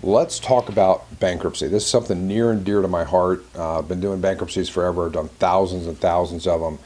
Let's talk about bankruptcy. This is something near and dear to my heart. I've been doing bankruptcies forever. I've done thousands and thousands of them.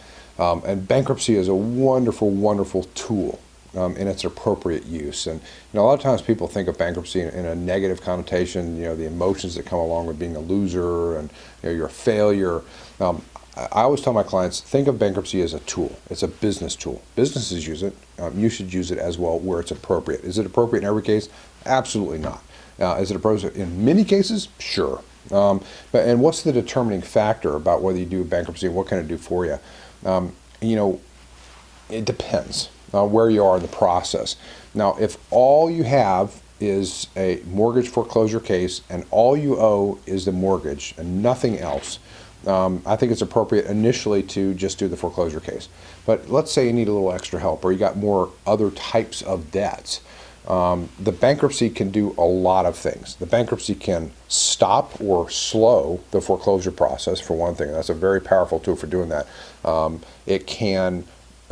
And bankruptcy is a wonderful, wonderful tool in its appropriate use. And a lot of times people think of bankruptcy in a negative connotation, the emotions that come along with being a loser and you're a failure. I always tell my clients, think of bankruptcy as a tool. It's a business tool. Businesses use it. You should use it as well where it's appropriate. Is it appropriate in every case? Absolutely not. Is it appropriate in many cases? Sure. And what's the determining factor about whether you do bankruptcy and what can it do for you? You know, it depends where you are in the process. Now, if all you have is a mortgage foreclosure case and all you owe is the mortgage and nothing else, I think it's appropriate initially to just do the foreclosure case. But let's say you need a little extra help or you got more other types of debts. The bankruptcy can do a lot of things. The bankruptcy can stop or slow the foreclosure process, for one thing. That's a very powerful tool for doing that. It can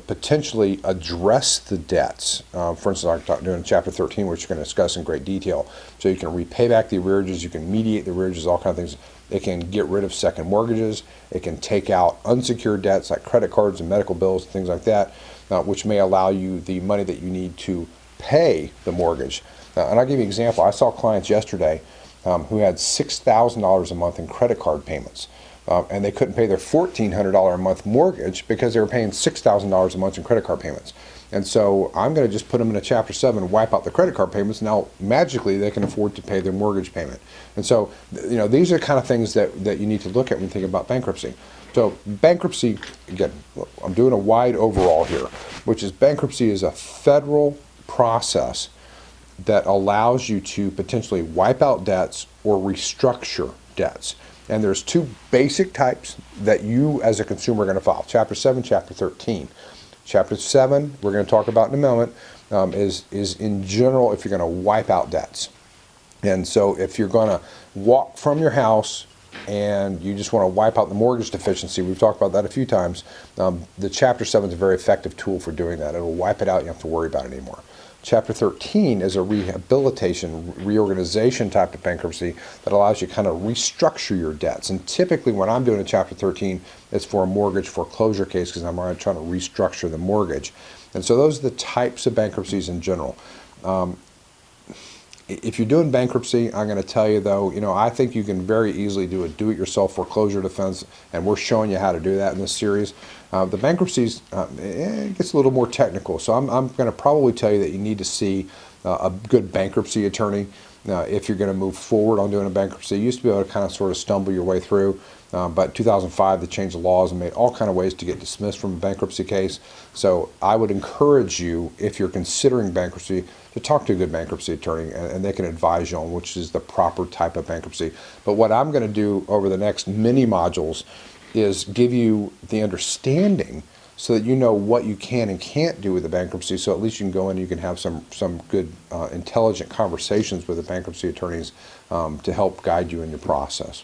potentially address the debts. For instance, I'm doing chapter 13, which we're going to discuss in great detail. So you can repay back the arrearages, you can mediate the arrearages, all kinds of things. It can get rid of second mortgages. It can take out unsecured debts like credit cards and medical bills and things like that, which may allow you the money that you need to pay the mortgage. And I'll give you an example. I saw clients yesterday who had $6,000 a month in credit card payments. And they couldn't pay their $1,400 a month mortgage because they were paying $6,000 a month in credit card payments. And so I'm going to just put them in a Chapter 7 and wipe out the credit card payments. Now, magically, they can afford to pay their mortgage payment. And so, these are the kind of things that you need to look at when you think about bankruptcy. So bankruptcy, again, I'm doing a wide overall here, which is bankruptcy is a federal process that allows you to potentially wipe out debts or restructure debts. And there's two basic types that you as a consumer are going to file, Chapter 7, Chapter 13. Chapter 7, we're going to talk about in a moment, is in general if you're going to wipe out debts. And so if you're going to walk from your house and you just want to wipe out the mortgage deficiency, we've talked about that a few times, the Chapter 7 is a very effective tool for doing that. It'll wipe it out, you don't have to worry about it anymore. Chapter 13 is a rehabilitation, reorganization type of bankruptcy that allows you to kind of restructure your debts. And typically when I'm doing a Chapter 13, it's for a mortgage foreclosure case because I'm trying to restructure the mortgage. And so those are the types of bankruptcies in general. If you're doing bankruptcy, I'm going to tell you though, I think you can very easily do a do-it-yourself foreclosure defense, and we're showing you how to do that in this series. The bankruptcies, it gets a little more technical, so I'm going to probably tell you that you need to see a good bankruptcy attorney if you're going to move forward on doing a bankruptcy. You used to be able to kind of sort of stumble your way through, but in 2005 they changed the laws and made all kind of ways to get dismissed from a bankruptcy case. So I would encourage you, if you're considering bankruptcy, to talk to a good bankruptcy attorney, and they can advise you on which is the proper type of bankruptcy. But what I'm going to do over the next many modules is give you the understanding so that you know what you can and can't do with the bankruptcy, so at least you can go in and you can have some good intelligent conversations with the bankruptcy attorneys to help guide you in your process.